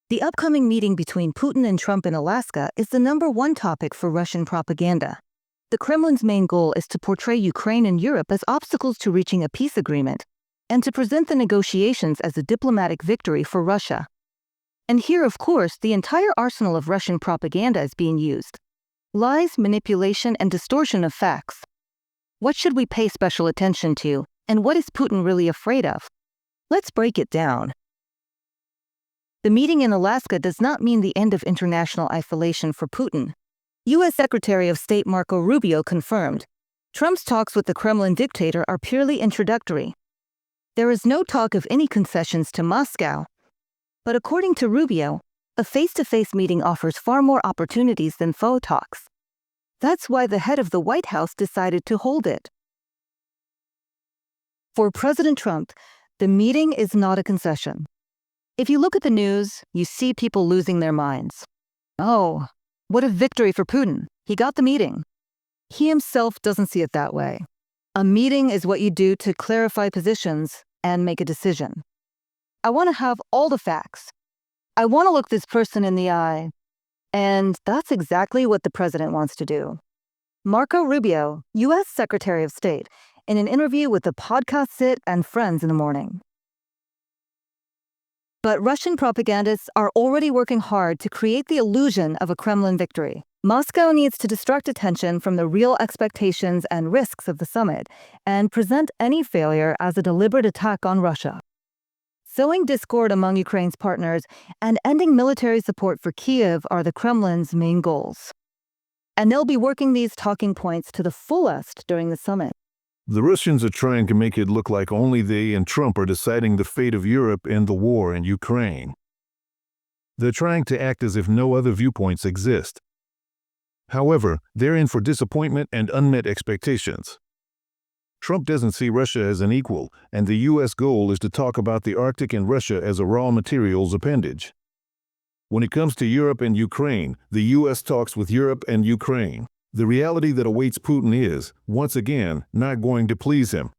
The upcoming meeting between Putin and Trump in Alaska is the #1 topic for Russian propaganda. The Kremlin's main goal is to portray Ukraine and Europe as obstacles to reaching a peace agreement, and to present the negotiations as a diplomatic victory for Russia. And here, of course, the entire arsenal of Russian propaganda is being used. Lies, manipulation, and distortion of facts. What should we pay special attention to, and what is Putin really afraid of? Let's break it down. The meeting in Alaska does not mean the end of international isolation for Putin. U.S. Secretary of State Marco Rubio confirmed, Trump's talks with the Kremlin dictator are purely introductory. There is no talk of any concessions to Moscow. But according to Rubio, a face-to-face meeting offers far more opportunities than faux talks. That's why the head of the White House decided to hold it. For President Trump, the meeting is not a concession. If you look at the news, you see people losing their minds. Oh, what a victory for Putin. He got the meeting. He himself doesn't see it that way. A meeting is what you do to clarify positions and make a decision. I want to have all the facts. I want to look this person in the eye. And that's exactly what the president wants to do. Marco Rubio, U.S. Secretary of State, in an interview with the podcast Sit and Friends in the Morning. But Russian propagandists are already working hard to create the illusion of a Kremlin victory. Moscow needs to distract attention from the real expectations and risks of the summit and present any failure as a deliberate attack on Russia. Sowing discord among Ukraine's partners and ending military support for Kyiv are the Kremlin's main goals. And they'll be working these talking points to the fullest during the summit. The Russians are trying to make it look like only they and Trump are deciding the fate of Europe and the war in Ukraine. They're trying to act as if no other viewpoints exist. However, they're in for disappointment and unmet expectations. Trump doesn't see Russia as an equal, and the U.S. goal is to talk about the Arctic and Russia as a raw materials appendage. When it comes to Europe and Ukraine, the U.S. talks with Europe and Ukraine. The reality that awaits Putin is, once again, not going to please him.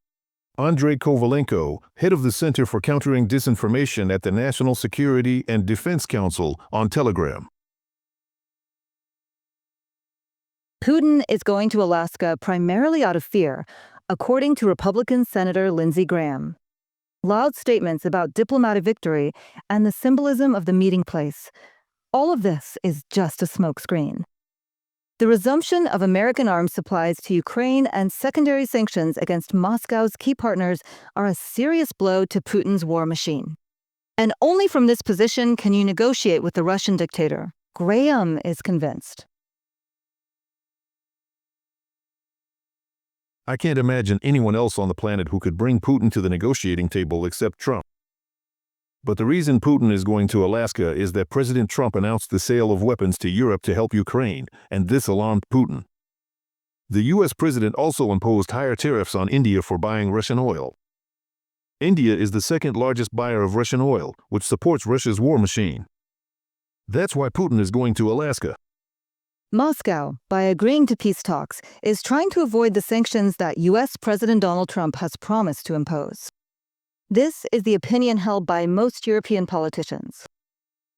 Andrei Kovalenko, head of the Center for Countering Disinformation at the National Security and Defense Council, on Telegram. Putin is going to Alaska primarily out of fear, according to Republican Senator Lindsey Graham. Loud statements about diplomatic victory and the symbolism of the meeting place. All of this is just a smokescreen. The resumption of American arms supplies to Ukraine and secondary sanctions against Moscow's key partners are a serious blow to Putin's war machine. And only from this position can you negotiate with the Russian dictator. Graham is convinced. I can't imagine anyone else on the planet who could bring Putin to the negotiating table except Trump. But the reason Putin is going to Alaska is that President Trump announced the sale of weapons to Europe to help Ukraine, and this alarmed Putin. The U.S. president also imposed higher tariffs on India for buying Russian oil. India is the second largest buyer of Russian oil, which supports Russia's war machine. That's why Putin is going to Alaska. Moscow, by agreeing to peace talks, is trying to avoid the sanctions that U.S. President Donald Trump has promised to impose. This is the opinion held by most European politicians.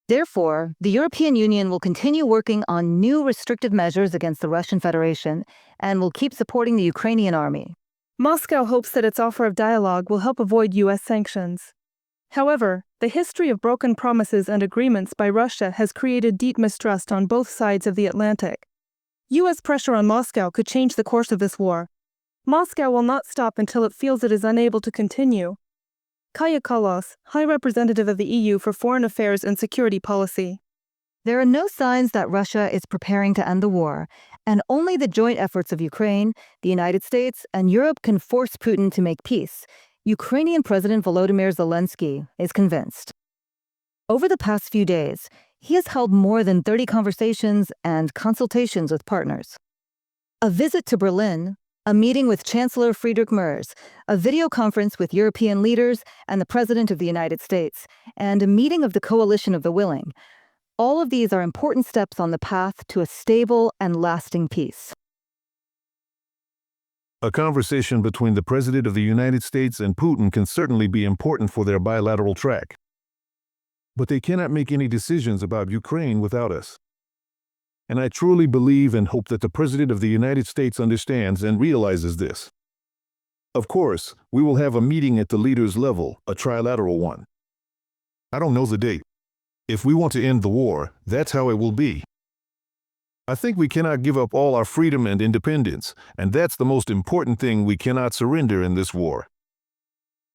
Therefore, the European Union will continue working on new restrictive measures against the Russian Federation and will keep supporting the Ukrainian army. Moscow hopes that its offer of dialogue will help avoid U.S. sanctions. However, the history of broken promises and agreements by Russia has created deep mistrust on both sides of the Atlantic. U.S. pressure on Moscow could change the course of this war. Moscow will not stop until it feels it is unable to continue. Kaja Kallas, High Representative of the EU for Foreign Affairs and Security Policy. There are no signs that Russia is preparing to end the war, and only the joint efforts of Ukraine, the United States, and Europe can force Putin to make peace. Ukrainian President Volodymyr Zelenskyy is convinced. Over the past few days, he has held more than 30 conversations and consultations with partners. A visit to Berlin, a meeting with Chancellor Friedrich Merz, a video conference with European leaders and the President of the United States, and a meeting of the Coalition of the Willing. All of these are important steps on the path to a stable and lasting peace. A conversation between the President of the United States and Putin can certainly be important for their bilateral track. but they cannot make any decisions about Ukraine without us. And I truly believe and hope that the President of the United States understands and realizes this. Of course, we will have a meeting at the leaders' level, a trilateral one. I don't know the date. If we want to end the war, that's how it will be. I think we cannot give up all our freedom and independence, and that's the most important thing we cannot surrender in this war.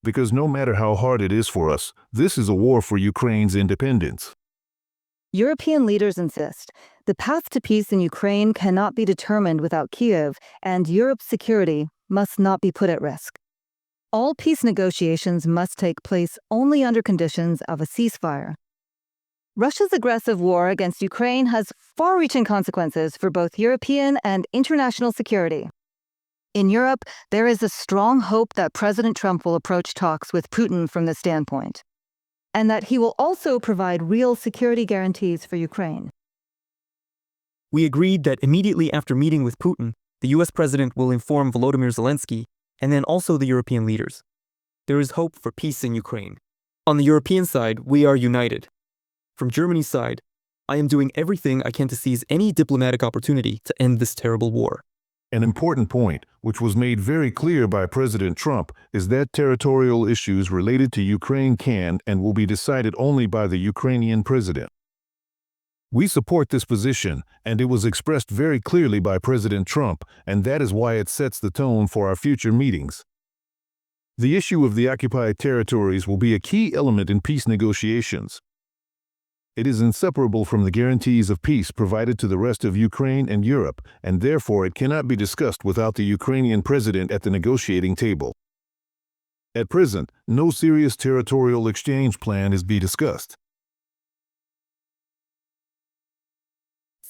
Because no matter how hard it is for us, this is a war for Ukraine's independence. European leaders insist the path to peace in Ukraine cannot be determined without Kyiv, and Europe's security must not be put at risk. All peace negotiations must take place only under conditions of a ceasefire. Russia's aggressive war against Ukraine has far-reaching consequences for both European and international security. In Europe, there is a strong hope that President Trump will approach talks with Putin from this standpoint, and that he will also provide real security guarantees for Ukraine. We agreed that immediately after meeting with Putin, the US president will inform Volodymyr Zelenskyy and then also the European leaders. There is hope for peace in Ukraine. On the European side, we are united. From Germany's side, I am doing everything I can to seize any diplomatic opportunity to end this terrible war. An important point, which was made very clear by President Trump, is that territorial issues related to Ukraine can and will be decided only by the Ukrainian president. We support this position, and it was expressed very clearly by President Trump, and that is why it sets the tone for our future meetings. The issue of the occupied territories will be a key element in peace negotiations. It is inseparable from the guarantees of peace provided to the rest of Ukraine and Europe, and therefore it cannot be discussed without the Ukrainian president at the negotiating table. At present, no serious territorial exchange plan is being discussed.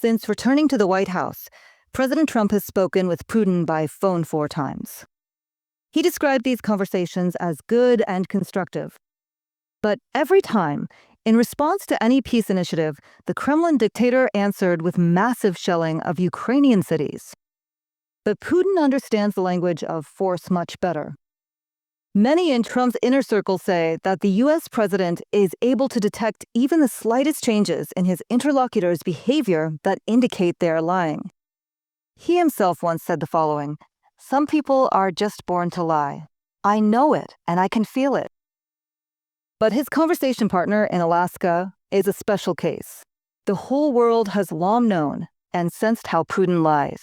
Since returning to the White House, President Trump has spoken with Putin by phone 4 times. He described these conversations as good and constructive. But every time, in response to any peace initiative, the Kremlin dictator answered with massive shelling of Ukrainian cities. But Putin understands the language of force much better. Many in Trump's inner circle say that the US president is able to detect even the slightest changes in his interlocutor's behavior that indicate they are lying. He himself once said the following, "Some people are just born to lie. I know it, and I can feel it." But his conversation partner in Alaska is a special case. The whole world has long known and sensed how Putin lies.